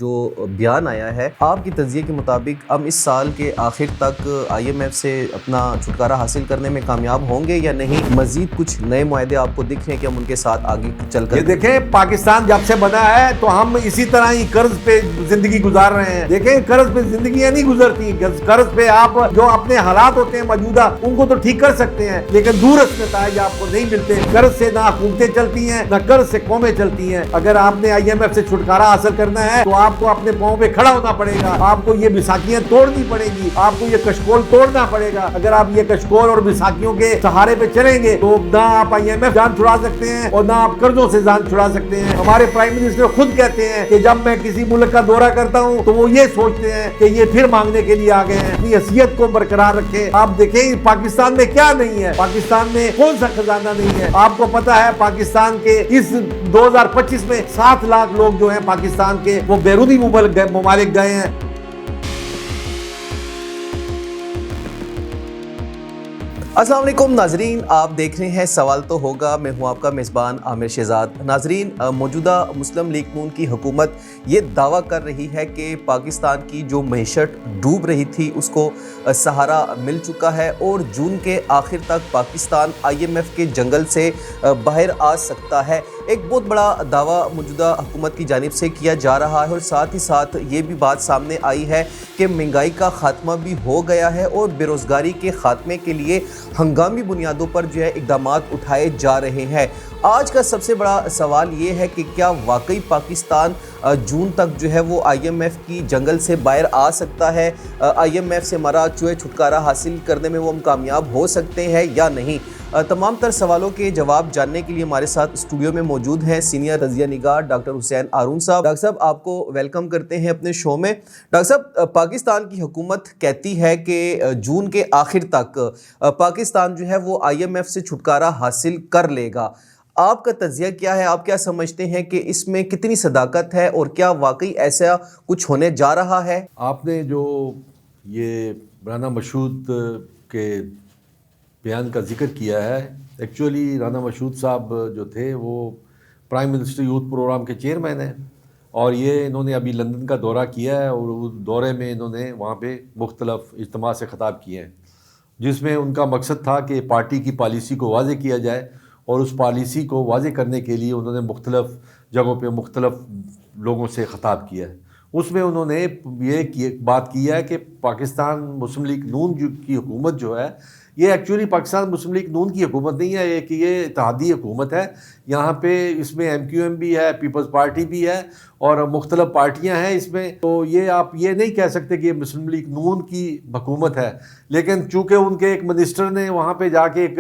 جو بیان آیا ہے آپ کی تجزیے کے مطابق ہم اس سال کے آخر تک آئی ایم ایف سے اپنا چھٹکارا حاصل کرنے میں کامیاب ہوں گے یا نہیں؟ مزید کچھ نئے معاہدے آپ کو دکھ رہے ہیں کہ ہم ان کے ساتھ آگے چل کر؟ یہ دیکھیں، پاکستان جب سے بنا ہے تو ہم اسی طرح ہی قرض پہ زندگی گزار رہے ہیں۔ دیکھیں، قرض پہ زندگیاں نہیں گزرتی۔ قرض پہ آپ جو اپنے حالات ہوتے ہیں موجودہ ان کو تو ٹھیک کر سکتے ہیں، لیکن دورس نتائج آپ کو نہیں ملتے۔ قرض سے نہ حکومتیں چلتی ہیں نہ قرض سے قومیں چلتی ہیں۔ اگر آپ نے آئی ایم ایف سے چھٹکارا حاصل کرنا ہے تو آپ کو اپنے پاؤں پہ کھڑا ہونا پڑے گا، آپ کو یہ بیساکھیاں توڑنی پڑے گی، آپ کو یہ کشکول توڑنا پڑے گا۔ اگر آپ یہ کشکول اور بیساکھیوں کے سہارے پہ چلیں گے تو نہ آپ آئی ایم ایف جان چھڑا سکتے ہیں اور نہ آپ قرضوں سے جان چھڑا سکتے ہیں۔ ہمارے پرائم منسٹر خود کہتے ہیں کہ جب میں کسی ملک کا دورہ کرتا ہوں تو وہ یہ سوچتے ہیں کہ یہ پھر مانگنے کے لیے آ گئے ہیں۔ اپنی حیثیت کو برقرار رکھیں۔ آپ دیکھیں پاکستان میں کیا نہیں ہے، پاکستان میں کون سا خزانہ نہیں ہے۔ آپ کو پتا ہے پاکستان کے اس 2025 میں 7 لاکھ لوگ جو ہیں پاکستان کے وہ بیرونی ممالک گئے ہیں۔ السلام علیکم ناظرین، آپ دیکھ رہے ہیں سوال تو ہوگا۔ میں ہوں آپ کا میزبان عامر شہزاد۔ ناظرین، موجودہ مسلم لیگ نون کی حکومت یہ دعویٰ کر رہی ہے کہ پاکستان کی جو معیشت ڈوب رہی تھی اس کو سہارا مل چکا ہے اور جون کے آخر تک پاکستان آئی ایم ایف کے جنگل سے باہر آ سکتا ہے۔ ایک بہت بڑا دعویٰ موجودہ حکومت کی جانب سے کیا جا رہا ہے اور ساتھ ہی ساتھ یہ بھی بات سامنے آئی ہے کہ مہنگائی کا خاتمہ بھی ہو گیا ہے اور بے روزگاری کے خاتمے کے لیے ہنگامی بنیادوں پر جو ہے اقدامات اٹھائے جا رہے ہیں۔ آج کا سب سے بڑا سوال یہ ہے کہ کیا واقعی پاکستان جون تک جو ہے وہ آئی ایم ایف کی جنگل سے باہر آ سکتا ہے؟ آئی ایم ایف سے ہمارا چھٹکارا حاصل کرنے میں وہ ہم کامیاب ہو سکتے ہیں یا نہیں؟ تمام تر سوالوں کے جواب جاننے کے لیے ہمارے ساتھ اسٹوڈیو میں موجود ہیں سینئر تجزیہ نگار ڈاکٹر حسین ہارون صاحب۔ ڈاکٹر صاحب، آپ کو ویلکم کرتے ہیں اپنے شو میں۔ ڈاکٹر صاحب، پاکستان کی حکومت کہتی ہے کہ جون کے آخر تک پاکستان جو ہے وہ آئی ایم ایف سے چھٹکارا حاصل کر لے گا۔ آپ کا تجزیہ کیا ہے؟ آپ کیا سمجھتے ہیں کہ اس میں کتنی صداقت ہے اور کیا واقعی ایسا کچھ ہونے جا رہا ہے؟ آپ نے جو یہ رانا مشہود کے بیان کا ذکر کیا ہے، ایکچولی رانا مشہود صاحب جو تھے وہ پرائم منسٹر یوتھ پروگرام کے چیئرمین ہیں اور یہ انہوں نے ابھی لندن کا دورہ کیا ہے اور اس دورے میں انہوں نے وہاں پہ مختلف اجتماع سے خطاب کیے ہیں جس میں ان کا مقصد تھا کہ پارٹی کی پالیسی کو واضح کیا جائے اور اس پالیسی کو واضح کرنے کے لیے انہوں نے مختلف جگہوں پہ مختلف لوگوں سے خطاب کیا ہے۔ اس میں انہوں نے یہ بات کی ہے کہ پاکستان مسلم لیگ نون کی حکومت جو ہے یہ ایکچولی پاکستان مسلم لیگ نون کی حکومت نہیں ہے، کہ یہ اتحادی حکومت ہے۔ یہاں پہ اس میں ایم کیو ایم بھی ہے، پیپلز پارٹی بھی ہے اور مختلف پارٹیاں ہیں اس میں، تو یہ آپ یہ نہیں کہہ سکتے کہ یہ مسلم لیگ نون کی حکومت ہے۔ لیکن چونکہ ان کے ایک منسٹر نے وہاں پہ جا کے ایک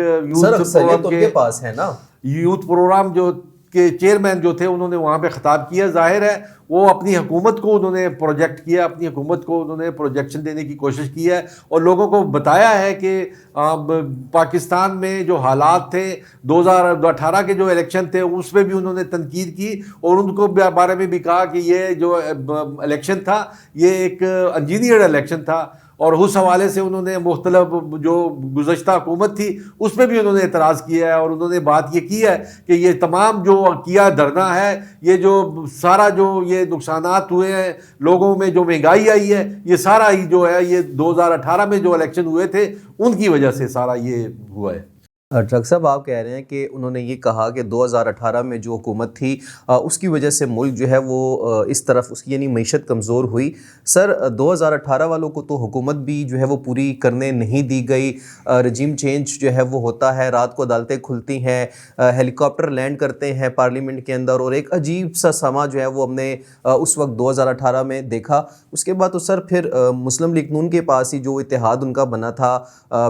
یوتھ پروگرام جو کے چیئرمین جو تھے انہوں نے وہاں پہ خطاب کیا، ظاہر ہے وہ اپنی حکومت کو انہوں نے پروجیکٹ کیا، اپنی حکومت کو انہوں نے پروجیکشن دینے کی کوشش کی ہے اور لوگوں کو بتایا ہے کہ پاکستان میں جو حالات تھے 2018 کے جو الیکشن تھے اس میں بھی انہوں نے تنقید کی اور ان کو بارے میں بھی کہا کہ یہ جو الیکشن تھا یہ ایک انجینئرڈ الیکشن تھا اور اس حوالے سے انہوں نے مختلف جو گزشتہ حکومت تھی اس پہ بھی انہوں نے اعتراض کیا ہے اور انہوں نے بات یہ کی ہے کہ یہ تمام جو کیا دھرنا ہے، یہ جو سارا جو یہ نقصانات ہوئے ہیں لوگوں میں، جو مہنگائی آئی ہے، یہ سارا ہی جو ہے یہ 2018 میں جو الیکشن ہوئے تھے ان کی وجہ سے سارا یہ ہوا ہے۔ ڈاکٹر صاحب، آپ کہہ رہے ہیں کہ انہوں نے یہ کہا کہ 2018 میں جو حکومت تھی اس کی وجہ سے ملک جو ہے وہ اس طرف اس کی یعنی معیشت کمزور ہوئی۔ سر، 2018 والوں کو تو حکومت بھی جو ہے وہ پوری کرنے نہیں دی گئی۔ رجیم چینج جو ہے وہ ہوتا ہے، رات کو عدالتیں کھلتی ہیں، ہیلی کاپٹر لینڈ کرتے ہیں پارلیمنٹ کے اندر اور ایک عجیب سا سما جو ہے وہ ہم نے اس وقت 2018 میں دیکھا۔ اس کے بعد تو سر پھر مسلم لیگ نون کے پاس ہی جو اتحاد ان کا بنا تھا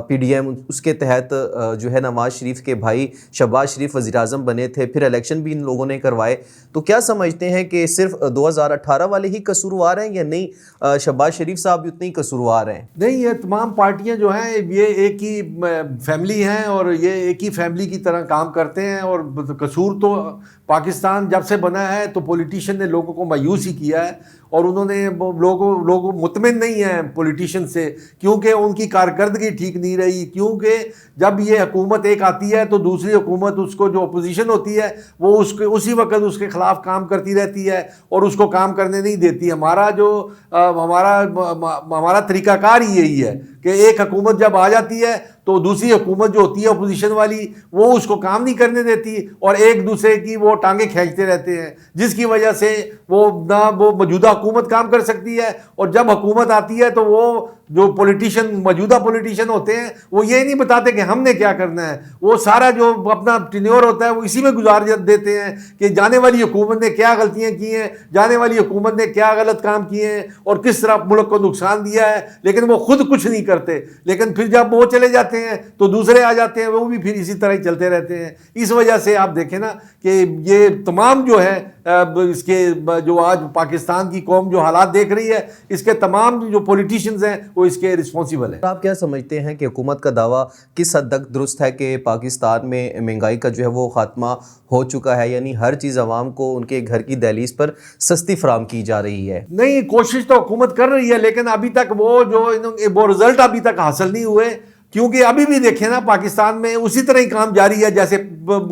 پی ڈی ایم، اس کے تحت جو ہے نواز شریف کے بھائی شہباز شریف وزیر اعظم بنے تھے، پھر الیکشن بھی ان لوگوں نے کروائے۔ تو کیا سمجھتے ہیں کہ صرف 2018 والے ہی قصوروار ہیں یا نہیں شہباز شریف صاحب بھی اتنے ہی قصوروار ہیں؟ نہیں، یہ تمام پارٹیاں جو ہیں یہ ایک ہی فیملی ہیں اور یہ ایک ہی فیملی کی طرح کام کرتے ہیں اور قصور تو پاکستان جب سے بنا ہے تو پولیٹیشین نے لوگوں کو مایوس ہی کیا ہے اور انہوں نے لوگ مطمئن نہیں ہیں پولیٹیشین سے، کیونکہ ان کی کارکردگی ٹھیک نہیں رہی، کیونکہ جب یہ حکومت ایک آتی ہے تو دوسری حکومت اس کو جو اپوزیشن ہوتی ہے وہ اسی وقت اس کے خلاف کام کرتی رہتی ہے اور اس کو کام کرنے نہیں دیتی. ہمارا طریقہ کار ہی یہی ہے کہ ایک حکومت جب آ جاتی ہے تو دوسری حکومت جو ہوتی ہے اپوزیشن والی وہ اس کو کام نہیں کرنے دیتی اور ایک دوسرے کی وہ ٹانگیں کھینچتے رہتے ہیں، جس کی وجہ سے وہ موجودہ حکومت کام کر سکتی ہے. اور جب حکومت آتی ہے تو وہ جو موجودہ پولیٹیشین ہوتے ہیں وہ یہ نہیں بتاتے کہ ہم نے کیا کرنا ہے، وہ سارا جو اپنا ٹینیور ہوتا ہے وہ اسی میں گزار دیتے ہیں کہ جانے والی حکومت نے کیا غلطیاں کی ہیں، جانے والی حکومت نے کیا غلط کام کیے ہیں اور کس طرح ملک کو نقصان دیا ہے، لیکن وہ خود کچھ نہیں کرتے. لیکن پھر جب وہ چلے جاتے ہیں تو دوسرے آ جاتے ہیں، وہ بھی پھر اسی طرح ہی چلتے رہتے ہیں. اس وجہ سے آپ دیکھیں نا کہ یہ تمام جو ہے اس کے جو آج پاکستان کی قوم جو حالات دیکھ رہی ہے، اس کے تمام جو پولیٹیشینز ہیں وہ اس کے رسپانسیبل ہیں. آپ کیا سمجھتے ہیں کہ حکومت کا دعویٰ کس حد تک درست ہے کہ پاکستان میں مہنگائی کا جو ہے وہ خاتمہ ہو چکا ہے، یعنی ہر چیز عوام کو ان کے گھر کی دہلیز پر سستی فراہم کی جا رہی ہے؟ نہیں، کوشش تو حکومت کر رہی ہے لیکن ابھی تک وہ رزلٹ ابھی تک حاصل نہیں ہوئے، کیونکہ ابھی بھی دیکھیں نا پاکستان میں اسی طرح ہی کام جاری ہے جیسے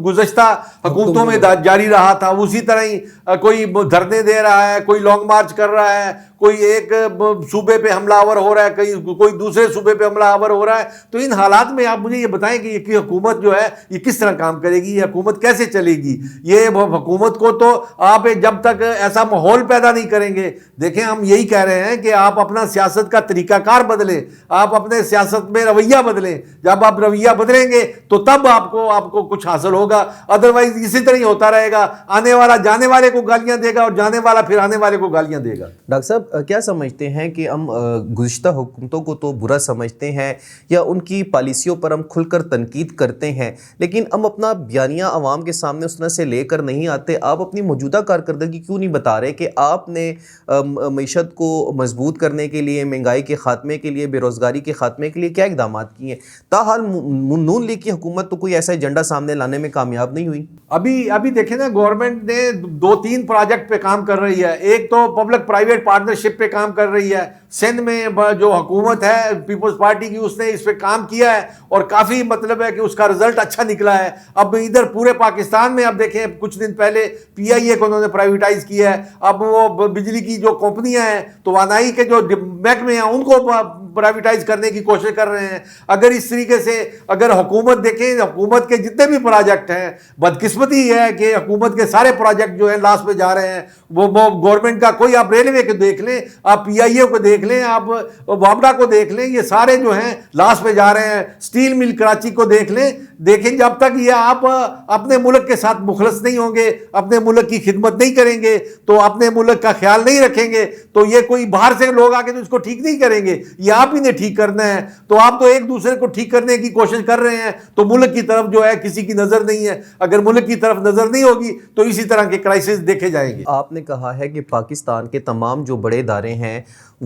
گزشتہ حکومتوں میں جاری رہا تھا. اسی طرح ہی کوئی دھرنے دے رہا ہے، کوئی لانگ مارچ کر رہا ہے، کوئی ایک صوبے پہ حملہ آور ہو رہا ہے، کوئی دوسرے صوبے پہ حملہ آور ہو رہا ہے. تو ان حالات میں آپ مجھے یہ بتائیں کہ یہ حکومت جو ہے یہ کس طرح کام کرے گی، یہ حکومت کیسے چلے گی؟ یہ حکومت کو تو آپ جب تک ایسا ماحول پیدا نہیں کریں گے، دیکھیں ہم یہی کہہ رہے ہیں کہ آپ اپنا سیاست کا طریقہ کار بدلیں، آپ اپنے سیاست میں رویہ بدلیں. جب آپ رویہ بدلیں گے تو تب آپ کو کچھ حاصل ہوگا، ادروائز اسی طرح ہی ہوتا رہے گا. آنے والا جانے والے کو گالیاں دے گا اور جانے والا پھر آنے والے کو گالیاں دے گا. ڈاکٹر صاحب کیا سمجھتے ہیں کہ ہم گزشتہ حکومتوں کو تو برا سمجھتے ہیں یا ان کی پالیسیوں پر ہم کھل کر تنقید کرتے ہیں، لیکن ہم اپنا بیانیہ عوام کے سامنے اس طرح سے لے کر نہیں آتے؟ آپ اپنی موجودہ کارکردگی کیوں نہیں بتا رہے کہ آپ نے معیشت کو مضبوط کرنے کے لیے، مہنگائی کے خاتمے کے لیے، بے روزگاری کے خاتمے کے لیے کیا اقدامات کیے ہیں؟ تاحال نون لیگ کی حکومت تو کوئی ایسا ایجنڈا سامنے لانے میں کامیاب نہیں ہوئی. ابھی دیکھیں نا گورنمنٹ نے 2-3 پروجیکٹ پہ کام کر رہی ہے. ایک تو پبلک پرائیویٹ پارٹنرشپ پہ کام کر رہی ہے. سندھ میں جو حکومت ہے پیپلز پارٹی کی، اس نے اس پہ کام کیا ہے اور کافی مطلب ہے کہ اس کا رزلٹ اچھا نکلا ہے. اب ادھر پورے پاکستان میں اب دیکھیں کچھ دن پہلے PIA کو انہوں نے پرائیویٹائز کیا ہے. اب وہ بجلی کی جو کمپنیاں ہیں، توانائی کے جو محکمے ہیں، ان کو پرائیویٹائز کرنے کی کوشش کر رہے ہیں. اگر اس طریقے سے اگر حکومت دیکھیں، حکومت کے جتنے بھی پروجیکٹ ہیں، بدقسمتی یہ ہے کہ حکومت کے سارے پروجیکٹ جو ہیں لاس پہ جا رہے ہیں. وہ گورنمنٹ کا کوئی آپ ریلوے کو دیکھ لیں، آپ PIA کو دیکھ لیں، آپ وابڈا کو دیکھ لیں، یہ سارے جو ہیں لاس پہ جا رہے ہیں. اسٹیل مل کراچی کو دیکھ لیں. دیکھیں جب تک یہ آپ اپنے ملک کے ساتھ مخلص نہیں ہوں گے، اپنے ملک کی خدمت نہیں کریں گے، تو اپنے ملک کا خیال نہیں رکھیں گے، تو یہ کوئی باہر سے لوگ آ کے تو اس کو ٹھیک نہیں کریں گے. یہ آپ ہی نے ٹھیک کرنا ہے. تو آپ تو ایک دوسرے کو ٹھیک کرنے کی کوشش کر رہے ہیں، تو ملک کی طرف جو ہے کسی کی نظر نہیں ہے. اگر ملک کی طرف نظر نہیں ہوگی تو اسی طرح کے کرائسس دیکھے جائیں گے. آپ نے کہا ہے کہ پاکستان کے تمام جو بڑے ادارے ہیں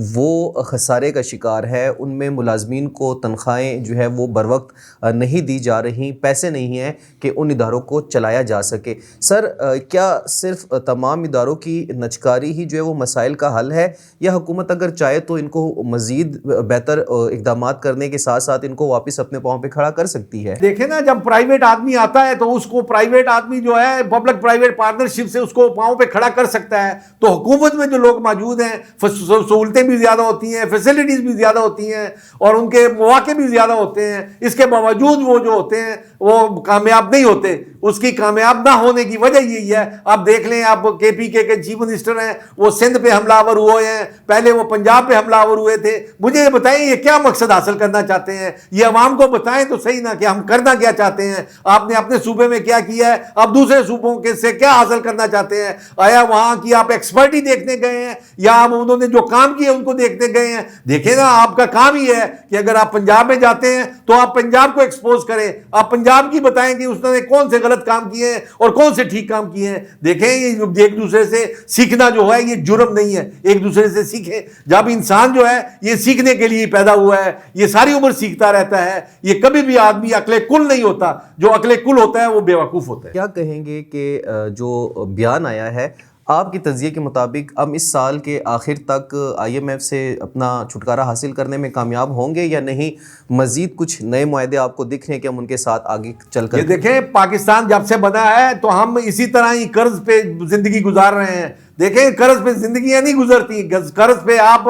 وہ خسارے کا شکار ہے، ان میں ملازمین کو تنخواہیں جو ہے وہ بر وقت نہیں دی جا رہی، پیسے نہیں ہیں کہ ان اداروں کو چلایا جا سکے. سر کیا صرف تمام اداروں کی نجکاری ہی جو ہے وہ مسائل کا حل ہے، یا حکومت اگر چاہے تو ان کو مزید بہتر اقدامات کرنے کے ساتھ ساتھ ان کو واپس اپنے پاؤں پہ کھڑا کر سکتی ہے؟ دیکھیں نا، جب پرائیویٹ آدمی آتا ہے تو اس کو پرائیویٹ آدمی جو ہے پبلک پرائیویٹ پارٹنرشپ سے اس کو پاؤں پہ کھڑا کر سکتا ہے. تو حکومت میں جو لوگ موجود ہیں، سہولتیں بھی زیادہ ہوتی ہیں، فیسلٹیز بھی زیادہ ہوتی ہیں اور ان کے مواقع بھی زیادہ ہوتے ہیں. اس کے باوجود وہ جو ہوتے ہیں وہ کامیاب نہیں ہوتے. اس کی کامیاب نہ ہونے کی وجہ یہی ہے. آپ دیکھ لیں، آپ KPK کے چیف منسٹر ہیں، وہ سندھ پہ حملہ آور ہوئے ہیں، پہلے وہ پنجاب پہ حملہ آور ہوئے تھے. مجھے یہ بتائیں یہ کیا مقصد حاصل کرنا چاہتے ہیں؟ یہ عوام کو بتائیں تو صحیح نا کہ ہم کرنا کیا چاہتے ہیں. آپ نے اپنے صوبے میں کیا کیا ہے، آپ دوسرے صوبوں کے سے کیا حاصل کرنا چاہتے ہیں؟ آیا وہاں کی آپ ایکسپرٹی دیکھنے گئے ہیں یا آپ انہوں نے جو کام کیے ان کو دیکھنے گئے ہیں؟ دیکھیں نا، آپ کا کام ہی ہے کہ اگر آپ پنجاب میں جاتے ہیں تو آپ پنجاب کو ایکسپوز کریں، آپ پنجاب کی بتائیں کہ اس نے کون سے غلط کام کیے ہیں اور کون سے ٹھیک کام کیے ہیں. دیکھیں یہ ایک دوسرے سے سیکھنا جو ہے یہ جرم نہیں ہے. ایک دوسرے سے سیکھیں. جب انسان جو ہے یہ سیکھنے کے لیے پیدا ہوا ہے، یہ ساری عمر سیکھتا رہتا ہے. یہ کبھی بھی آدمی عقل کل نہیں ہوتا. جو عقل کل ہوتا ہے وہ بے وقوف ہوتا ہے. کیا کہیں گے کہ جو بیان آیا ہے آپ کی تجزیے کے مطابق اب اس سال کے آخر تک آئی ایم ایف سے اپنا چھٹکارا حاصل کرنے میں کامیاب ہوں گے یا نہیں؟ مزید کچھ نئے معاہدے آپ کو دکھ رہے ہیں کہ ہم ان کے ساتھ آگے چل کر؟ یہ دیکھیں، پاکستان جب سے بنا ہے تو ہم اسی طرح ہی قرض پہ زندگی گزار رہے ہیں. دیکھیں، قرض پہ زندگیاں نہیں گزرتی. قرض پہ آپ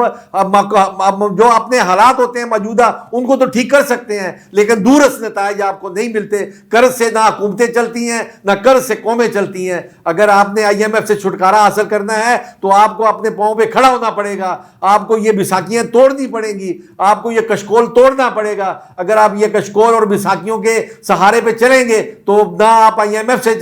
جو اپنے حالات ہوتے ہیں موجودہ ان کو تو ٹھیک کر سکتے ہیں، لیکن دورس نتائج آپ کو نہیں ملتے. قرض سے نہ حکومتیں چلتی ہیں، نہ قرض سے قومیں چلتی ہیں. اگر آپ نے آئی ایم ایف سے چھٹکارا حاصل کرنا ہے تو آپ کو اپنے پاؤں پہ کھڑا ہونا پڑے گا. آپ کو یہ بیساکھیاں توڑنی پڑیں گی، آپ کو یہ کشکول توڑنا پڑے گا. اگر آپ یہ کشکول اور بیساکھیوں کے سہارے پہ چلیں گے تو نہ آپ آئی ایم ایف سے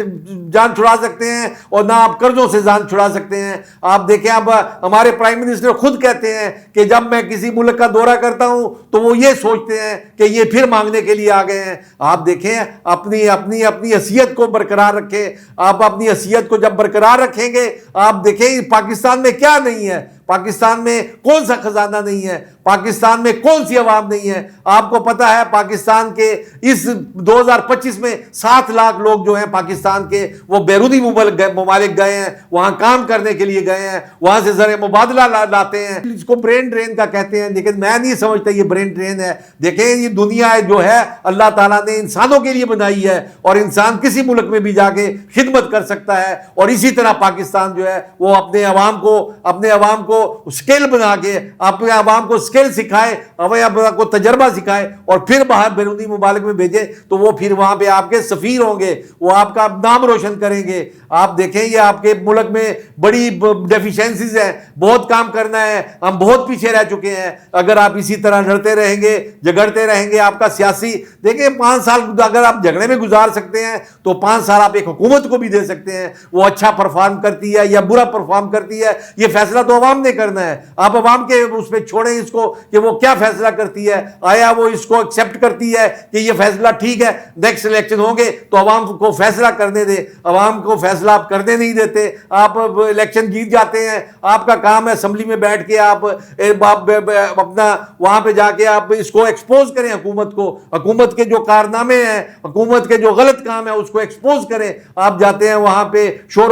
جان چھڑا سکتے ہیں اور نہ آپ قرضوں سے جان چھڑا سکتے ہیں. آپ دیکھیں، اب ہمارے پرائم منسٹر خود کہتے ہیں کہ جب میں کسی ملک کا دورہ کرتا ہوں تو وہ یہ سوچتے ہیں کہ یہ پھر مانگنے کے لیے آ گئے ہیں. آپ دیکھیں، اپنی حیثیت کو برقرار رکھیں. آپ اپنی حیثیت کو جب برقرار رکھیں گے، آپ دیکھیں پاکستان میں کیا نہیں ہے، پاکستان میں کون سا خزانہ نہیں ہے، پاکستان میں کون سی عوام نہیں ہے. آپ کو پتا ہے پاکستان کے اس 2025 میں 7 لاکھ لوگ جو ہیں پاکستان کے وہ بیرونی ممالک گئے ہیں، وہاں کام کرنے کے لیے گئے ہیں، وہاں سے زر مبادلہ لاتے ہیں. اس کو برین ڈرین کا کہتے ہیں، لیکن میں نہیں سمجھتا یہ برین ڈرین ہے. دیکھیں، یہ دنیا جو ہے اللہ تعالیٰ نے انسانوں کے لیے بنائی ہے اور انسان کسی ملک میں بھی جا کے خدمت کر سکتا ہے. اور اسی طرح پاکستان جو ہے وہ اپنے عوام کو اسکل بنا کے اپنے عوام کو اسکل سکھائے، عوام کو تجربہ سکھائے اور پھر باہر بیرونی ممالک میں بھیجے تو وہ پھر وہاں پہ آپ کے سفیر ہوں گے، وہ آپ کا نام روشن کریں گے. آپ دیکھیں، یہ آپ کے ملک میں بڑی ڈیفیشنسیز ہیں، بہت کام کرنا ہے، ہم بہت پیچھے رہ چکے ہیں. اگر آپ اسی طرح لڑتے رہیں گے، جھگڑتے رہیں گے، آپ کا سیاسی دیکھیں 5 سال اگر آپ جھگڑے میں گزار سکتے ہیں تو 5 سال آپ ایک حکومت کو بھی دے سکتے ہیں. وہ اچھا پرفارم کرتی ہے یا برا پرفارم کرتی ہے، یہ فیصلہ تو عوام نے کرنا ہے. آپ عوام کے اس پہ چھوڑیں اس کو کہ وہ کیا فیصلہ کرتی ہے. آیا وہ اس کو ایکسیپٹ کرتی ہے کہ یہ فیصلہ ٹھیک ہے، نیکسٹ الیکشن ہوں گے تو عوام کو فیصلہ کرنے دے. عوام کو فیصلہ آپ کرنے نہیں دیتے، آپ الیکشن جیت جاتے ہیں. آپ کا کام ہے اسمبلی میں بیٹھ کے آپ اپنا وہاں پہ جا کے آپ اس کو ایکسپوز کریں، حکومت کے جو کارنامے ہیں، حکومت کے جو غلط کام ہے اس کو ایکسپوز کریں. آپ جاتے ہیں وہاں پہ شور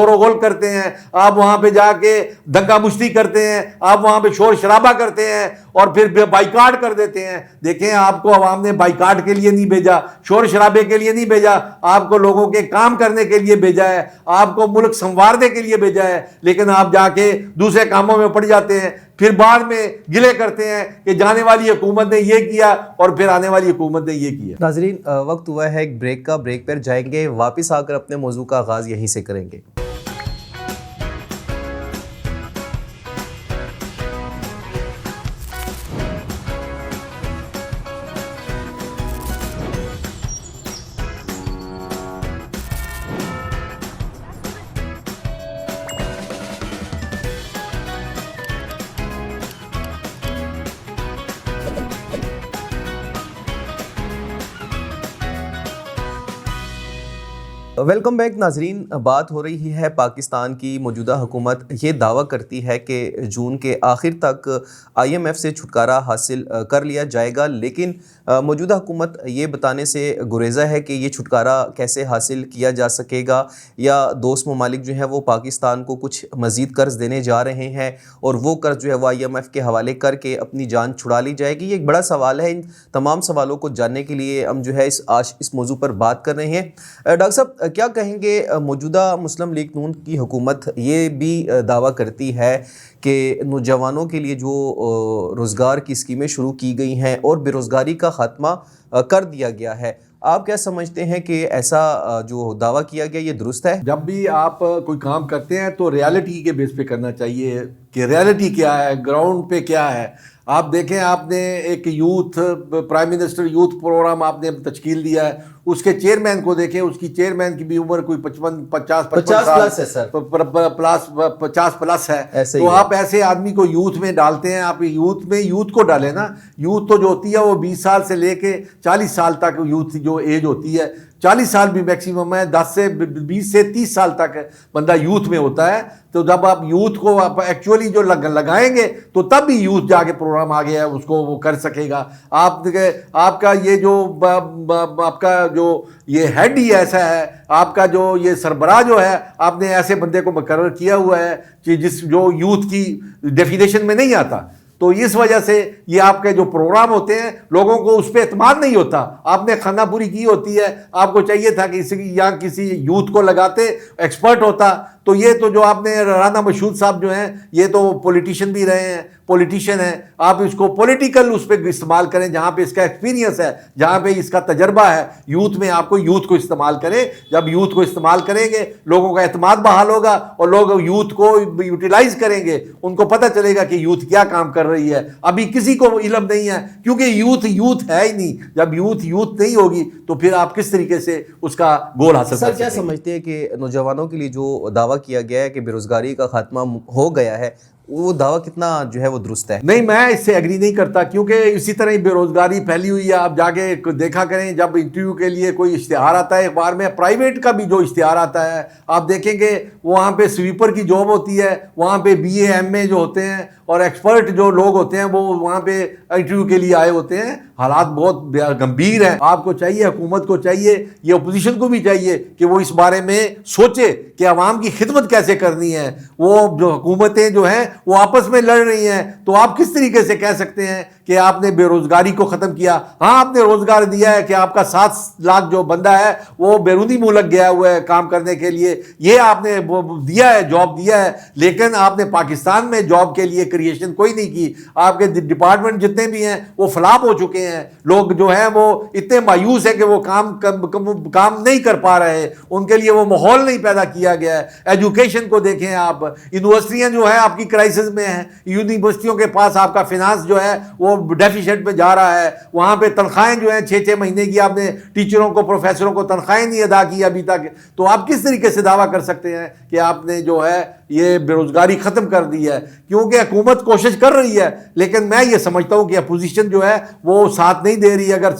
و غل کرتے ہیں، آپ وہاں پہ جا کے دنگا مشتی کرتے ہیں، آپ وہاں پہ شور شرابہ کرتے ہیں اور پھر بائیکاٹ کر دیتے ہیں. دیکھیں، آپ کو عوام نے بائیکاٹ کے لیے نہیں بھیجا، شور شرابے کے لیے نہیں بھیجا، آپ کو لوگوں کے کام کرنے کے لیے بھیجا ہے، آپ کو ملک سنوارنے کے لیے بھیجا ہے. لیکن آپ جا کے دوسرے کاموں میں پڑ جاتے ہیں، پھر بعد میں گلے کرتے ہیں کہ جانے والی حکومت نے یہ کیا اور پھر آنے والی حکومت نے یہ کیا. ناظرین، وقت ہوا ہے ایک بریک کا. بریک پر جائیں گے، واپس آ کر اپنے موضوع کا آغاز یہیں سے کریں گے. ویلکم بیک ناظرین. بات ہو رہی ہے پاکستان کی موجودہ حکومت یہ دعویٰ کرتی ہے کہ جون کے آخر تک آئی ایم ایف سے چھٹکارا حاصل کر لیا جائے گا، لیکن موجودہ حکومت یہ بتانے سے گریزہ ہے کہ یہ چھٹکارا کیسے حاصل کیا جا سکے گا، یا دوست ممالک جو ہیں وہ پاکستان کو کچھ مزید قرض دینے جا رہے ہیں اور وہ قرض جو ہے وہ آئی ایم ایف کے حوالے کر کے اپنی جان چھڑا لی جائے گی. یہ ایک بڑا سوال ہے. ان تمام سوالوں کو جاننے کے لیے ہم جو ہے آج اس موضوع پر بات کر رہے ہیں. ڈاکٹر صاحب، کیا کہیں گے، موجودہ مسلم لیگ نون کی حکومت یہ بھی دعویٰ کرتی ہے کہ نوجوانوں کے لیے جو روزگار کی اسکیمیں شروع کی گئی ہیں اور بے روزگاری کا خاتمہ کر دیا گیا ہے. آپ کیا سمجھتے ہیں کہ ایسا جو دعویٰ کیا گیا یہ درست ہے؟ جب بھی آپ کوئی کام کرتے ہیں تو ریالٹی کے بیس پہ کرنا چاہیے کہ ریالٹی کیا ہے، گراؤنڈ پہ کیا ہے. آپ دیکھیں، آپ نے ایک youth prime minister youth programme آپ نے تشکیل دیا ہے، اس کے چیئرمین کو دیکھیں، اس کی چیئرمین کی بھی عمر کوئی 50 پلس ہے سر، 50 پلس ہے. تو آپ ایسے آدمی کو یوتھ میں ڈالتے ہیں. آپ یوتھ کو ڈالیں نا. یوتھ تو جو ہوتی ہے وہ 20 سال سے لے کے 40 سال تک یوتھ جو ایج ہوتی ہے. 40 سال بھی میکسیمم ہے, 10 سے 20 سے 30 سال تک بندہ یوتھ میں ہوتا ہے. تو جب آپ یوتھ کو آپ ایکچولی جو لگائیں گے تو تب بھی یوتھ جا کے پروگرام آ گیا ہے اس کو وہ کر سکے گا. آپ کا یہ جو آپ کا جو یہ ہیڈ ہی ایسا ہے, آپ کا جو یہ سربراہ جو ہے, آپ نے ایسے بندے کو مقرر کیا ہوا ہے کہ جو یوتھ کی ڈیفینیشن میں نہیں آتا. تو اس وجہ سے یہ آپ کے جو پروگرام ہوتے ہیں لوگوں کو اس پہ اعتماد نہیں ہوتا. آپ نے خانہ پوری کی ہوتی ہے, آپ کو چاہیے تھا کہ کسی یوتھ کو لگاتے, ایکسپرٹ ہوتا. تو یہ تو جو آپ نے رانا مشہود صاحب جو ہیں یہ تو پولیٹیشین بھی رہے ہیں, پولیٹیشین ہیں. آپ اس کو پولیٹیکل اس پہ استعمال کریں جہاں پہ اس کا ایکسپیرینس ہے, جہاں پہ اس کا تجربہ ہے یوتھ میں. آپ کو یوتھ کو استعمال کریں. جب یوتھ کو استعمال کریں گے لوگوں کا اعتماد بحال ہوگا اور لوگ یوتھ کو یوٹیلائز کریں گے. ان کو پتہ چلے گا کہ یوتھ کیا کام کر رہی ہے. ابھی کسی کو علم نہیں ہے کیونکہ یوتھ ہے ہی نہیں. جب یوتھ نہیں ہوگی تو پھر آپ کس طریقے سے اس کا گول حاصل کر سکیں گے. سر کیا سمجھتے ہیں کہ نوجوانوں کے لیے جو دعویٰ کیا گیا ہے کہ بے روزگاری کا خاتمہ ہو گیا ہے, وہ دعویٰ کتنا جو ہے وہ درست ہے؟ نہیں, میں اس سے ایگری نہیں کرتا کیونکہ اسی طرح ہی بے روزگاری پھیلی ہوئی ہے. آپ جا کے دیکھا کریں, جب انٹرویو کے لیے کوئی اشتہار آتا ہے اخبار میں, پرائیویٹ کا بھی جو اشتہار آتا ہے آپ دیکھیں گے وہاں پہ سویپر کی جاب ہوتی ہے, وہاں پہ BA MA جو ہوتے ہیں اور ایکسپرٹ جو لوگ ہوتے ہیں وہ وہاں پہ انٹرویو کے لیے آئے ہوتے ہیں. حالات بہت گمبھیر ہیں. آپ کو چاہیے, حکومت کو چاہیے, یہ اپوزیشن کو بھی چاہیے کہ وہ اس بارے میں سوچے کہ عوام کی خدمت کیسے کرنی ہے. وہ جو حکومتیں جو ہیں وہ آپس میں لڑ رہی ہیں, تو آپ کس طریقے سے کہہ سکتے ہیں کہ آپ نے بے روزگاری کو ختم کیا؟ ہاں, آپ نے روزگار دیا ہے کہ آپ کا 7 لاکھ جو بندہ ہے وہ بیرونی ملک گیا ہوا ہے کام کرنے کے لیے, یہ آپ نے دیا ہے, جاب دیا ہے. لیکن آپ نے پاکستان میں جاب کے لیے کریشن کوئی نہیں کی. آپ کے ڈپارٹمنٹ جتنے بھی ہیں وہ فلاپ ہو چکے ہیں. لوگ جو ہیں وہ اتنے مایوس ہیں کہ وہ کام نہیں کر پا رہے, ان کے لیے وہ ماحول نہیں پیدا کیا گیا ہے. ایجوکیشن کو دیکھیں آپ, یونیورسٹیاں جو ہیں آپ کی کرائسس میں ہیں. یونیورسٹیوں کے پاس آپ کا فنانس جو ہے وہ ڈیفیشٹ میں جا رہا ہے. وہاں پہ تنخواہیں جو ہیں 6 مہینے کی آپ نے ٹیچروں کو, پروفیسروں کو تنخواہیں نہیں ادا کی ابھی تک. تو آپ کس طریقے سے دعویٰ کر سکتے ہیں کہ آپ نے جو ہے یہ بے روزگاری ختم کر دی ہے؟ کیونکہ حکومت کوشش کر رہی ہے, لیکن میں یہ سمجھتا ہوں کہ اپوزیشن جو ہے وہ ساتھ نہیں دے رہی. اگر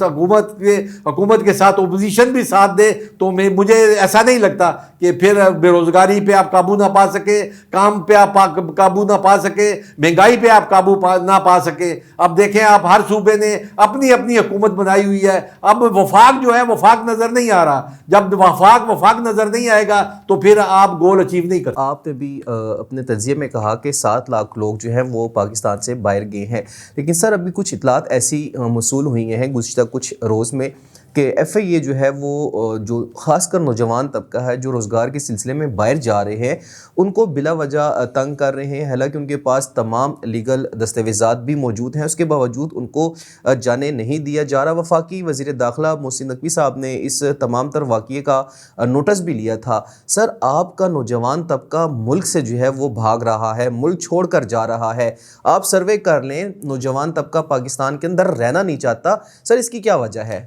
حکومت کے ساتھ اپوزیشن بھی ساتھ دے تو مجھے ایسا نہیں لگتا کہ پھر بے روزگاری پہ آپ قابو نہ پا سکے, کام پہ آپ قابو نہ پا سکے, مہنگائی پہ آپ قابو نہ پا سکے. اب دیکھیں آپ, ہر صوبے نے اپنی اپنی حکومت بنائی ہوئی ہے. اب وفاق جو ہے وفاق نظر نہیں آ رہا. جب وفاق نظر نہیں آئے گا تو پھر آپ گول اچیو نہیں کرتے. آپ نے بھی اپنے تجزیے میں کہا کہ 7 لاکھ لوگ جو ہیں وہ پاکستان سے باہر گئے ہیں, لیکن سر ابھی کچھ اطلاعات ایسی موصول ہوئی ہیں گزشتہ کچھ روز میں کہ FIA جو ہے وہ جو خاص کر نوجوان طبقہ ہے جو روزگار کے سلسلے میں باہر جا رہے ہیں ان کو بلا وجہ تنگ کر رہے ہیں. حالانکہ ان کے پاس تمام لیگل دستاویزات بھی موجود ہیں, اس کے باوجود ان کو جانے نہیں دیا جا رہا. وفاقی وزیر داخلہ محسن نقوی صاحب نے اس تمام تر واقعے کا نوٹس بھی لیا تھا. سر, آپ کا نوجوان طبقہ ملک سے جو ہے وہ بھاگ رہا ہے, ملک چھوڑ کر جا رہا ہے. آپ سروے کر لیں, نوجوان طبقہ پاکستان کے اندر رہنا نہیں چاہتا. سر, اس کی کیا وجہ ہے؟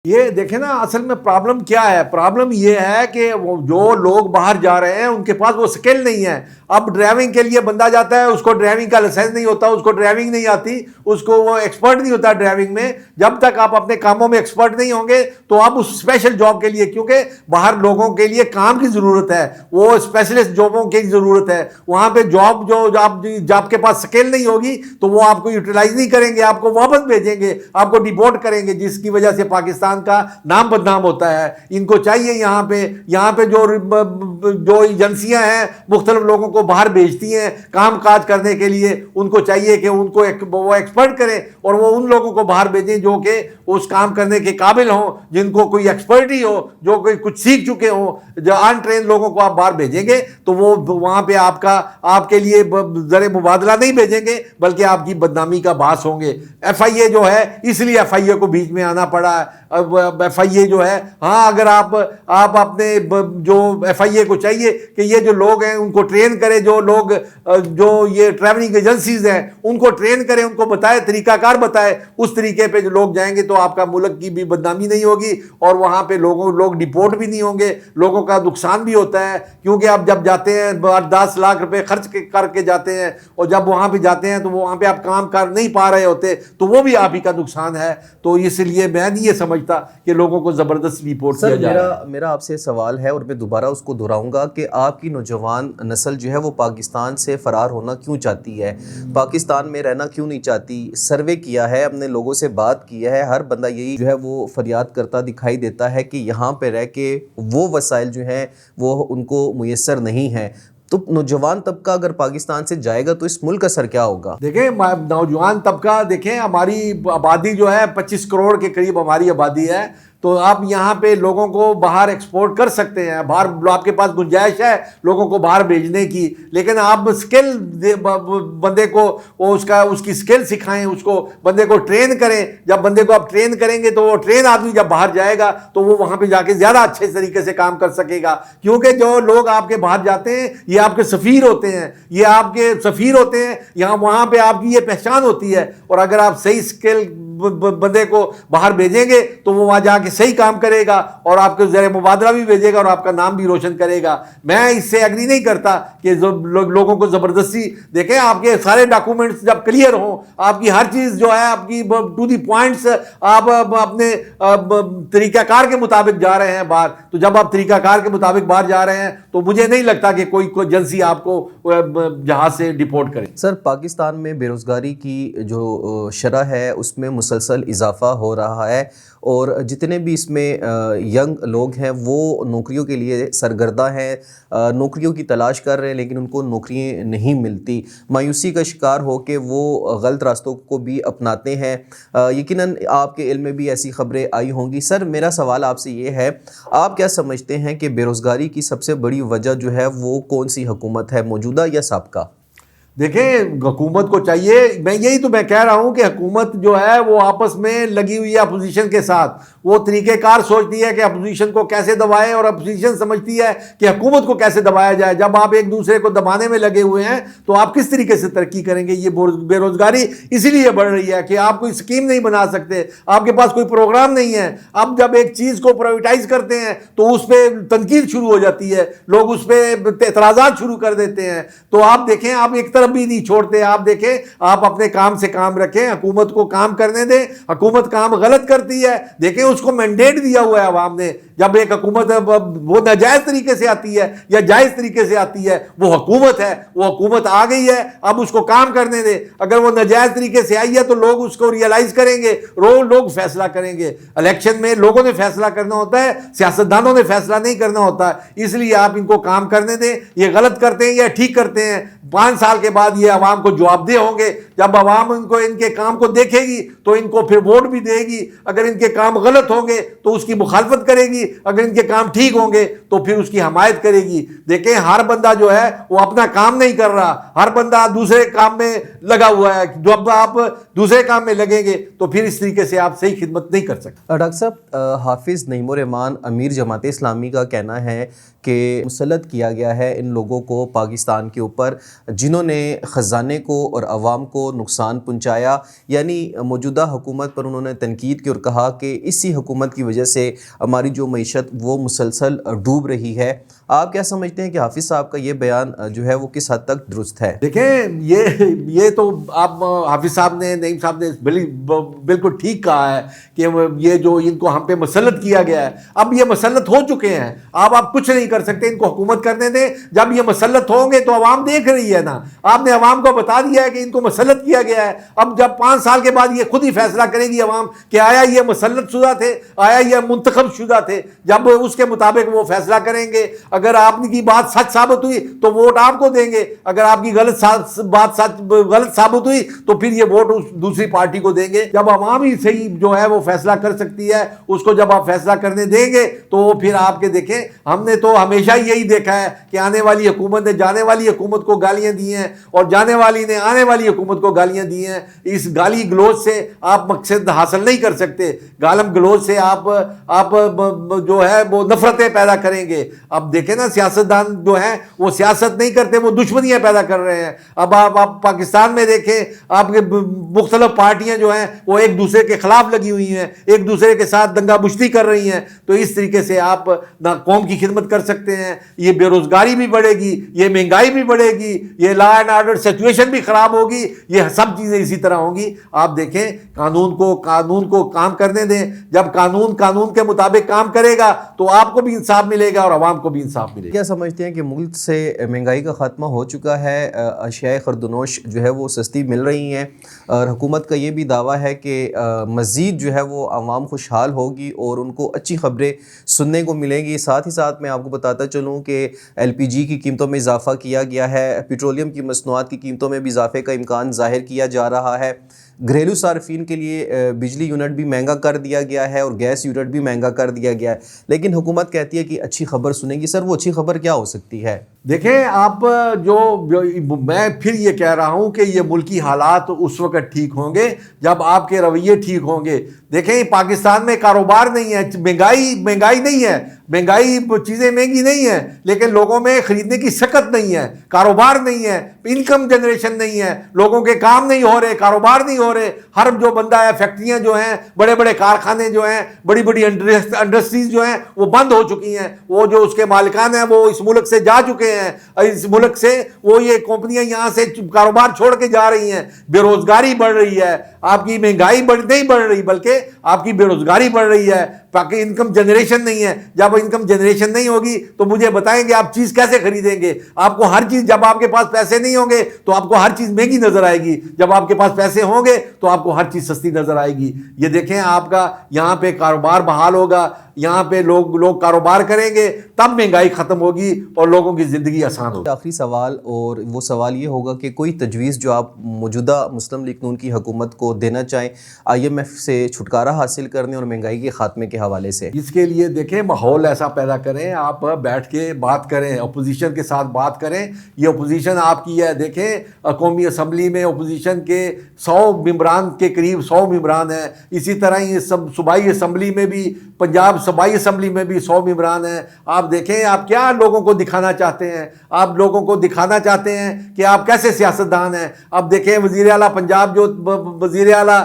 یہ دیکھیں نا, اصل میں پرابلم کیا ہے. پرابلم یہ ہے کہ جو لوگ باہر جا رہے ہیں ان کے پاس وہ سکل نہیں ہے. اب ڈرائیونگ کے لیے بندہ جاتا ہے, اس کو ڈرائیونگ کا لائسنس نہیں ہوتا, اس کو ڈرائیونگ نہیں آتی, اس کو وہ ایکسپرٹ نہیں ہوتا ڈرائیونگ میں. جب تک آپ اپنے کاموں میں ایکسپرٹ نہیں ہوں گے تو آپ اس اسپیشل جاب کے لیے, کیونکہ باہر لوگوں کے لیے کام کی ضرورت ہے, وہ اسپیشلسٹ جابوں کی ضرورت ہے. وہاں پہ جاب جو آپ کے پاس سکل نہیں ہوگی تو وہ آپ کو یوٹیلائز نہیں کریں گے, آپ کو واپس بھیجیں گے, آپ کو ڈیپورٹ کریں گے, جس کی وجہ سے پاکستان کا نام بدنام ہوتا ہے. ان کو چاہیے یہاں پہ جو ایجنسیاں ہیں مختلف لوگوں کو باہر بھیجتی ہیں کام کاج کرنے کے لیے, ان کو چاہیے کہ ان کو وہ ایکسپرٹ کریں اور وہ ان لوگوں کو باہر بھیجیں جو کہ اس کام کرنے کے قابل ہوں, جن کو کوئی ایکسپرٹی ہو, جو کوئی کچھ سیکھ چکے ہوں. جو ان ٹرین لوگوں کو آپ باہر بھیجیں گے تو وہ وہاں پہ آپ کے لیے زر مبادلہ نہیں بھیجیں گے بلکہ آپ کی بدنامی کا باعث ہوں گے. FIA جو ہے, اس لیے FIA کو بیچ میں آنا پڑا. FIA جو ہے, ہاں اگر آپ اپنے جو FIA کو چاہیے کہ یہ جو لوگ ہیں ان کو ٹرین کرے, جو یہ ٹریولنگ ایجنسیز ہیں ان کو ٹرین کرے, ان کو بتائے, طریقہ کار بتائے. اس طریقے پہ جو لوگ جائیں گے تو آپ کا ملک کی بھی بدنامی نہیں ہوگی اور وہاں پہ لوگ ڈیپورٹ بھی نہیں ہوں گے. لوگوں کا نقصان بھی ہوتا ہے کیونکہ آپ جب جاتے ہیں 10 لاکھ روپے خرچ کر کے جاتے ہیں اور جب وہاں پہ جاتے ہیں تو وہاں پہ آپ کام کر نہیں پا رہے ہوتے تو وہ بھی آپ ہی کا نقصان ہے. تو اس لیے میں نہیں یہ سمجھتا سمجھتا کہ لوگوں کو زبردست ڈیپورٹ کیا جا رہا ہے۔ میرا آپ سے سوال ہے اور میں دوبارہ اس کو دہراؤں گا کہ آپ کی نوجوان نسل جو ہے وہ پاکستان سے فرار ہونا کیوں چاہتی ہے، پاکستان میں رہنا کیوں نہیں چاہتی؟ سروے کیا ہے، اپنے لوگوں سے بات کی ہے، ہر بندہ یہی جو ہے وہ فریاد کرتا دکھائی دیتا ہے کہ یہاں پہ رہ کے وہ وسائل جو ہیں وہ ان کو میسر نہیں ہیں۔ تو نوجوان طبقہ اگر پاکستان سے جائے گا تو اس ملک کا اثر کیا ہوگا؟ دیکھیں نوجوان طبقہ، دیکھیں ہماری آبادی جو ہے 25 کروڑ کے قریب ہماری آبادی ہے، تو آپ یہاں پہ لوگوں کو باہر ایکسپورٹ کر سکتے ہیں، باہر آپ کے پاس گنجائش ہے لوگوں کو باہر بھیجنے کی، لیکن آپ سکل بندے کو اس کی سکل سکھائیں، اس کو بندے کو ٹرین کریں۔ جب بندے کو آپ ٹرین کریں گے تو وہ ٹرین آدمی جب باہر جائے گا تو وہ وہاں پہ جا کے زیادہ اچھے طریقے سے کام کر سکے گا، کیونکہ جو لوگ آپ کے باہر جاتے ہیں یہ آپ کے سفیر ہوتے ہیں، یہاں وہاں پہ آپ کی یہ پہچان ہوتی ہے، اور اگر آپ صحیح سکل بندے کو باہر بھیجیں گے تو وہ وہاں جا کے صحیح کام کرے گا اور آپ کو زیر مبادلہ بھی بھیجے گا اور آپ کا نام بھی روشن کرے گا۔ میں اس سے اگری نہیں کرتا کہ لوگوں کو زبردستی، دیکھیں آپ کے سارے ڈاکومنٹس جب کلیئر ہوں، آپ کی ہر چیز جو ہے آپ کی ٹو دی پوائنٹس، آپ اپنے طریقہ کار کے مطابق جا رہے ہیں باہر، تو جب آپ طریقہ کار کے مطابق باہر جا رہے ہیں تو مجھے نہیں لگتا کہ کوئی ایجنسی آپ کو جہاز سے ڈپورٹ کرے۔ سر، پاکستان میں بے روزگاری کی جو شرح ہے اس میں مسلسل اضافہ ہو رہا ہے، اور جتنے بھی اس میں ینگ لوگ ہیں وہ نوکریوں کے لیے سرگرداں ہیں، نوکریوں کی تلاش کر رہے ہیں لیکن ان کو نوکریاں نہیں ملتی، مایوسی کا شکار ہو کے وہ غلط راستوں کو بھی اپناتے ہیں۔ یقیناً آپ کے علم میں بھی ایسی خبریں آئی ہوں گی۔ سر، میرا سوال آپ سے یہ ہے، آپ کیا سمجھتے ہیں کہ بے روزگاری کی سب سے بڑی وجہ جو ہے وہ کون سی حکومت ہے، موجودہ یا سابقہ؟ دیکھیں حکومت کو چاہیے، میں کہہ رہا ہوں کہ حکومت جو ہے وہ آپس میں لگی ہوئی ہے اپوزیشن کے ساتھ، وہ طریقہ کار سوچتی ہے کہ اپوزیشن کو کیسے دبائے، اور اپوزیشن سمجھتی ہے کہ حکومت کو کیسے دبایا جائے۔ جب آپ ایک دوسرے کو دبانے میں لگے ہوئے ہیں تو آپ کس طریقے سے ترقی کریں گے؟ یہ بے روزگاری اسی لیے بڑھ رہی ہے کہ آپ کوئی اسکیم نہیں بنا سکتے، آپ کے پاس کوئی پروگرام نہیں ہے۔ اب جب ایک چیز کو پرائیویٹائز کرتے ہیں تو اس پہ تنقید شروع ہو جاتی ہے، لوگ اس پہ اعتراضات شروع کر دیتے ہیں۔ تو آپ دیکھیں، آپ ایک طرف بھی نہیں چھوڑتے، آپ دیکھیں آپ اپنے کام سے کام رکھیں، حکومت کو کام کرنے دیں۔ حکومت کام غلط کرتی ہے، دیکھیں اس کو مینڈیٹ دیا ہوا ہے عوام نے، جب ایک حکومت وہ ناجائز طریقے سے آتی ہے یا جائز طریقے سے آتی ہے، وہ حکومت ہے، وہ حکومت آ گئی ہے، اب اس کو کام کرنے دیں۔ اگر وہ ناجائز طریقے سے آئی ہے تو لوگ اس کو ریئلائز کریں گے، لوگ فیصلہ کریں گے۔ الیکشن میں لوگوں نے فیصلہ کرنا ہوتا ہے، سیاستدانوں نے فیصلہ نہیں کرنا ہوتا، اس لیے آپ ان کو کام کرنے دیں۔ یہ غلط کرتے ہیں یا ٹھیک کرتے ہیں، 5 سال کے بعد یہ عوام کو جواب دہ ہوں گے۔ جب عوام ان کے کام کو دیکھے گی تو ان کو پھر ووٹ بھی دے گی۔ اگر ان کے کام غلط ہوں گے تو اس کی مخالفت کرے گی، اگر ان کے کام ٹھیک ہوں گے تو پھر اس کی حمایت کرے گی۔ دیکھیں ہر بندہ جو ہے وہ اپنا کام نہیں کر رہا، ہر بندہ دوسرے کام میں لگا ہوا ہے۔ جب آپ دوسرے کام میں لگیں گے تو پھر اس طریقے سے آپ صحیح خدمت نہیں کر سکتے۔ ڈاکٹر صاحب، حافظ نعیم الرحمان امیر جماعت اسلامی کا کہنا ہے کہ مسلط کیا گیا ہے ان لوگوں کو پاکستان کے اوپر جنہوں نے خزانے کو اور عوام کو نقصان پہنچایا، یعنی موجودہ حکومت پر انہوں نے تنقید کی اور کہا کہ اسی حکومت کی وجہ سے ہماری جو معیشت وہ مسلسل ڈوب رہی ہے۔ آپ کیا سمجھتے ہیں کہ حافظ صاحب کا یہ بیان جو ہے وہ کس حد تک درست ہے؟ دیکھیں یہ تو آپ حافظ صاحب نے، نعیم صاحب نے بالکل ٹھیک کہا ہے کہ یہ جو ان کو ہم پہ مسلط کیا گیا ہے، اب یہ مسلط ہو چکے ہیں، اب آپ کچھ نہیں کر سکتے، ان کو حکومت کرنے دیں۔ جب یہ مسلط ہوں گے تو عوام دیکھ رہی ہے نا، آپ نے عوام کو بتا دیا ہے کہ ان کو مسلط کیا گیا ہے۔ اب جب 5 سال کے بعد یہ خود ہی فیصلہ کرے گی عوام کہ آیا یہ مسلط شدہ تھے، آیا یہ منتخب شدہ تھے، جب اس کے مطابق وہ فیصلہ کریں گے۔ اگر آپ کی بات سچ ثابت ہوئی تو ووٹ آپ کو دیں گے، اگر آپ کی غلط ثابت ہوئی تو پھر یہ ووٹ دوسری پارٹی کو دیں گے۔ جب عوام ہی صحیح جو ہے وہ فیصلہ کر سکتی ہے، اس کو جب آپ فیصلہ کرنے دیں گے تو پھر آپ کے دیکھیں، ہم نے تو ہمیشہ یہی دیکھا ہے کہ آنے والی حکومت نے جانے والی حکومت کو گالیاں دی ہیں اور جانے والی نے آنے والی حکومت کو گالیاں دی ہیں۔ اس گالی گلوچ سے آپ مقصد حاصل نہیں کر سکتے، گالم گلوچ سے آپ جو ہے وہ نفرتیں پیدا کریں گے۔ اب دیکھیں نا، سیاستدان جو ہیں وہ سیاست نہیں کرتے، وہ دشمنیاں پیدا کر رہے ہیں۔ اب آپ پاکستان میں دیکھیں، آپ کے مختلف پارٹیاں جو ہیں وہ ایک دوسرے کے خلاف لگی ہوئی ہیں، ایک دوسرے کے ساتھ دنگا بشتی کر رہی ہیں۔ تو اس طریقے سے آپ نہ قوم کی خدمت کر سکتے ہیں، یہ بے روزگاری بھی بڑھے گی، یہ مہنگائی بھی بڑھے گی، یہ law and and order situation بھی خراب ہوگی. یہ سب چیزیں اسی طرح ہوں گی. آپ دیکھیں قانون کو کام کرنے دیں. جب قانون کے مطابق کام کرے گا تو آپ کو بھی انصاف ملے گا اور عوام کو بھی انصاف ملے گا. کیا سمجھتے ہیں کہ ملک سے مہنگائی کا خاتمہ ہو چکا ہے, اشیاء خردنوش جو ہے وہ سستی مل رہی ہیں, اور حکومت کا یہ بھی دعویٰ ہے کہ مزید جو ہے وہ عوام خوشحال ہوگی اور ان کو اچھی خبریں سننے کو ملیں گی. ساتھ ہی ساتھ میں آپ کو بتاتا چلوں کہ LPG کی قیمتوں میں اضافہ کیا گیا ہے, پیٹرولیم کی مصنوعات کی قیمتوں میں بھی اضافے کا امکان ظاہر کیا جا رہا ہے. گھریلو صارفین کے لیے بجلی یونٹ بھی مہنگا کر دیا گیا ہے اور گیس یونٹ بھی مہنگا کر دیا گیا ہے, لیکن حکومت کہتی ہے کہ اچھی خبر سنیں گی. سر وہ اچھی خبر کیا ہو سکتی ہے؟ دیکھیں آپ, میں پھر یہ کہہ رہا ہوں کہ یہ ملکی حالات اس وقت ٹھیک ہوں گے جب آپ کے رویے ٹھیک ہوں گے. دیکھیں پاکستان میں کاروبار نہیں ہے, مہنگائی نہیں ہے, مہنگائی چیزیں مہنگی نہیں ہیں, لیکن لوگوں میں خریدنے کی سکت نہیں ہے, کاروبار نہیں ہے, انکم جنریشن نہیں ہے, لوگوں کے کام نہیں ہو رہے, کاروبار نہیں ہو رہے. ہر جو بندہ ہے, فیکٹریاں جو ہیں, بڑے بڑے کارخانے جو ہیں, بڑی بڑی انڈسٹریز جو ہیں وہ بند ہو چکی ہیں. وہ جو اس کے مالکان ہیں وہ اس ملک سے جا چکے ہیں, اس ملک سے وہ یہ کمپنیاں یہاں سے کاروبار چھوڑ کے جا رہی ہیں. بے روزگاری بڑھ رہی ہے, آپ کی مہنگائی نہیں بڑھ رہی بلکہ آپ کی بے روزگاری بڑھ رہی ہے. تاکہ انکم جنریشن نہیں ہے. جب انکم جنریشن نہیں ہوگی تو مجھے بتائیں گے آپ چیز کیسے خریدیں گے؟ آپ کو ہر چیز, جب آپ کے پاس پیسے نہیں ہوں گے تو آپ کو ہر چیز مہنگی نظر آئے گی, جب آپ کے پاس پیسے ہوں گے تو آپ کو ہر چیز سستی نظر آئے گی. یہ دیکھیں آپ کا یہاں پہ کاروبار بحال ہوگا, یہاں پہ لوگ کاروبار کریں گے, تب مہنگائی ختم ہوگی اور لوگوں کی زندگی آسان ہوگی. آخری سوال, اور وہ سوال یہ ہوگا کہ کوئی تجویز جو آپ موجودہ مسلم لیگ نون کی حکومت کو دینا چاہیں IMF سے چھٹکارا حاصل کرنے اور مہنگائی کے خاتمے کے حوالے سے؟ اس کے لیے دیکھیں ماحول ایسا پیدا کریں, آپ بیٹھ کے بات کریں, اپوزیشن کے ساتھ بات کریں. یہ اپوزیشن آپ کی ہے. دیکھیں قومی اسمبلی میں اپوزیشن کے 100 ممبران کے قریب 100 ممبران ہیں. اسی طرح یہ صوبائی اسمبلی میں بھی, پنجاب صوبائی اسمبلی میں بھی 100 ممبران ہیں. آپ دیکھیں آپ کیا لوگوں کو دکھانا چاہتے ہیں. آپ لوگوں کو دکھانا چاہتے ہیں کہ آپ کیسے سیاستدان ہیں. اب دیکھیں وزیر اعلیٰ پنجاب, جو وزیر اعلیٰ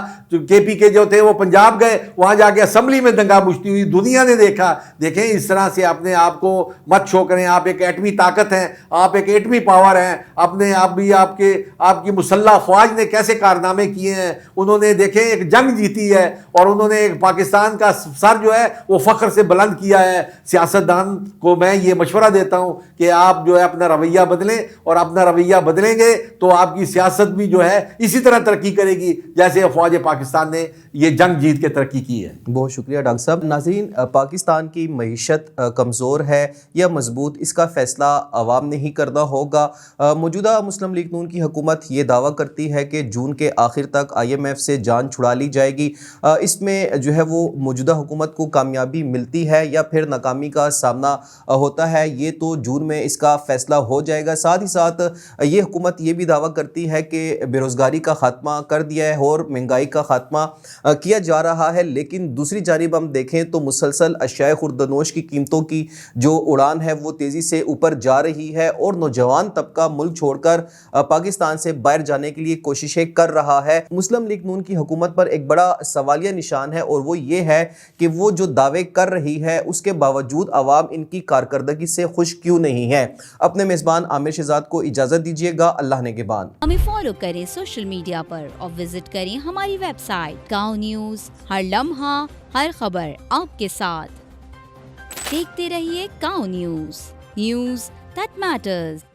KP کے جو تھے وہ پنجاب گئے, وہاں جا کے اسمبلی میں دنگا بجتی ہوئی دنیا نے دیکھا. دیکھیں اس طرح سے اپنے آپ کو مت شو کریں. آپ ایک ایٹمی طاقت ہیں, آپ ایک ایٹمی پاور ہیں. اپنے آپ بھی آپ کی مسلح افواج نے کیسے کارنامے کیے ہیں. انہوں نے دیکھیں ایک جنگ جیتی ہے اور انہوں نے پاکستان کا سر جو ہے وہ فخر سے بلند کیا ہے. سیاستدان کو میں یہ مشورہ دیتا ہوں کہ آپ جو ہے اپنا رویہ بدلیں, اور اپنا رویہ بدلیں گے تو آپ کی سیاست بھی جو ہے اسی طرح ترقی کرے گی جیسے افواج پاکستان نے یہ جنگ جیت کے ترقی کی ہے. بہت شکریہ ڈاکٹر صاحب. ناظرین, پاکستان کی معیشت کمزور ہے یا مضبوط, اس کا فیصلہ عوام نے ہی کرنا ہوگا. موجودہ مسلم لیگ نون کی حکومت یہ دعویٰ کرتی ہے کہ جون کے آخر تک IMF سے جان چھڑا لی جائے گی. اس میں جو ہے وہ موجودہ حکومت کو کامیابی ملتی ہے یا پھر ناکامی کا سامنا ہوتا ہے, یہ تو جون میں اس کا فیصلہ ہو جائے گا. ساتھ ہی ساتھ یہ حکومت یہ بھی دعویٰ کرتی ہے کہ بے روزگاری کا خاتمہ کر دیا ہے اور مہنگائی کا خاتمہ کیا جا رہا ہے, لیکن دوسری جانب ہم دیکھیں تو مسلسل اشیاء خوردنوش کی قیمتوں کی جو اڑان ہے وہ تیزی سے اوپر جا رہی ہے, اور نوجوان طبقہ ملک چھوڑ کر پاکستان سے باہر جانے کے لیے کوششیں کر رہا ہے. مسلم لیگ نون کی حکومت پر ایک بڑا سوالیہ نشان ہے, اور وہ یہ ہے کہ وہ جو دعوے کر رہی ہے اس کے باوجود عوام ان کی کارکردگی سے خوش کیوں نہیں ہے. اپنے میزبان عامر شہزاد کو اجازت دیجیے گا. اللہ نگہبان. ہمیں فالو کریں سوشل میڈیا پر اور وزٹ کریں ہماری ویب سائٹ گاؤں نیوز. ہر لمحہ ہر خبر آپ کے ساتھ. دیکھتے رہیے گاؤں نیوز دیٹ میٹرز.